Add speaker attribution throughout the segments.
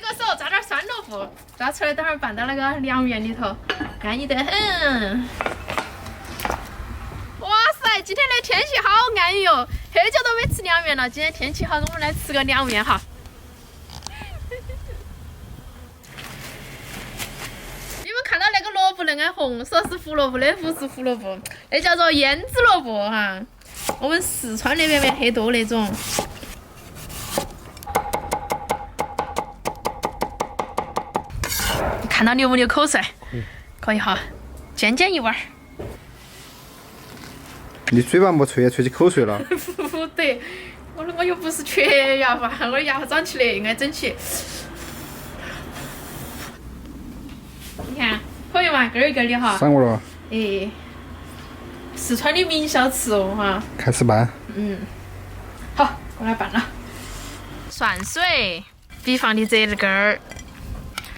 Speaker 1: 个时候抓点酸萝卜，抓出来等会儿拌到那个凉面里头，安逸得很。哇塞，今天的天气好安逸哦，很久都没吃凉面了。今天天气好，我们来吃个凉面哈。你们看到那个萝卜那个红，说是胡萝卜的，不是胡萝卜，那叫做胭脂萝卜哈。我们四川那边很多那种。看到流不流口水？可以哈，尖一碗。
Speaker 2: 你嘴巴没吹，也吹起口水了。
Speaker 1: 不得，我又不是缺牙吧？我的牙长起来爱整起。你看，可以嘛？根儿一根的哈。
Speaker 2: 赏我了。
Speaker 1: 哎，四川的名小吃哦哈。
Speaker 2: 开始拌。
Speaker 1: 好，我来拌了。蒜水，比方的折子根儿，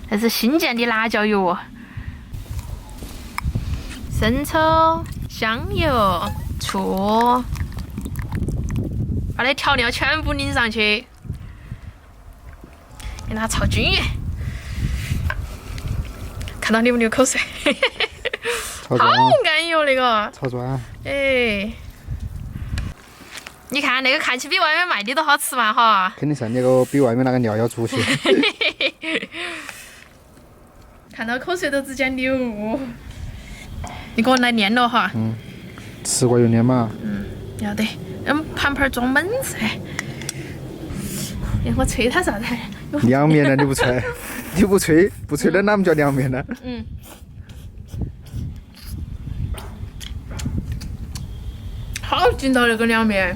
Speaker 1: 这是新建的辣椒油，生抽、香油、醋，把那调料全部淋上去，给它炒均匀。看到流不流口水？好安逸哦，那个。
Speaker 2: 炒砖。
Speaker 1: 哎。你看那个看起比外面卖的都好吃嘛哈！
Speaker 2: 肯定是那个比外面那个料要足些。
Speaker 1: 看到口水都直接流。你给我来念了哈。
Speaker 2: 吃过就念嘛。
Speaker 1: 要得，盘盘装满噻。哎，我吹它啥子？
Speaker 2: 凉面呢？你不吹？你不吹，不吹的哪么叫凉面呢？
Speaker 1: 好劲道那个凉面。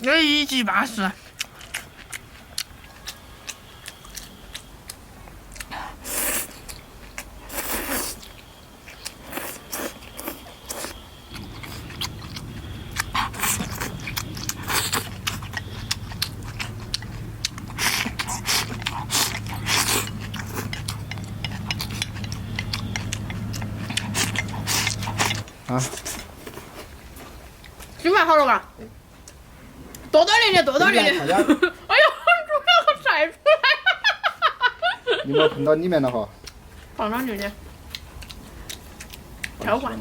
Speaker 1: 那一级巴适。
Speaker 2: 啊！
Speaker 1: 吃饭好了吧？多多点点，多多点点。哎呦，主要晒出来。
Speaker 2: 你没碰到里面了哈？
Speaker 1: 放上去的。挑换。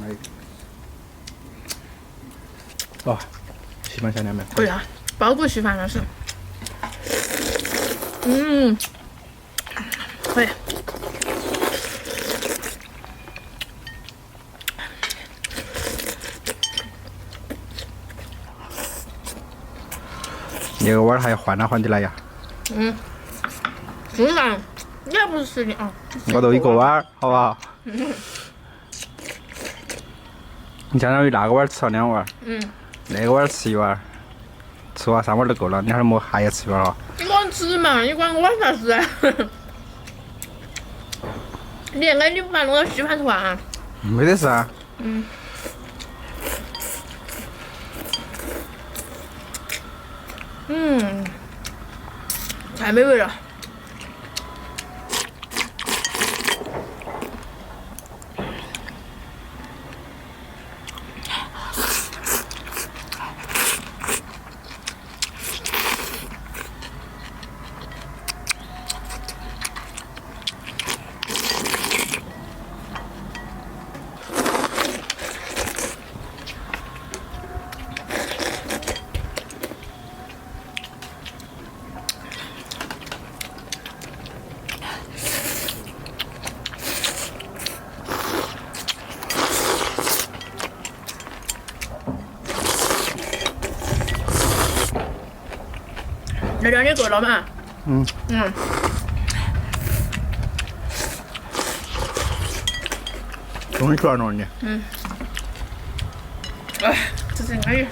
Speaker 2: 哦，稀饭小凉面。
Speaker 1: 可以啊，包谷稀饭那是。可以。
Speaker 2: 那个碗还要换来换的来呀。
Speaker 1: 是噻，你还不是吃的啊？
Speaker 2: 我都一个碗，好不好？你相当于那个碗吃了2碗。那个碗吃1碗，吃完3碗就够了。你还要吃1碗哈？
Speaker 1: 你光吃嘛，你管我碗啥事啊？你你不把弄到稀饭团啊？
Speaker 2: 没得事啊。
Speaker 1: 太美味了。那两你够了嘛？
Speaker 2: 终于出来了你。
Speaker 1: 哎，这是安逸。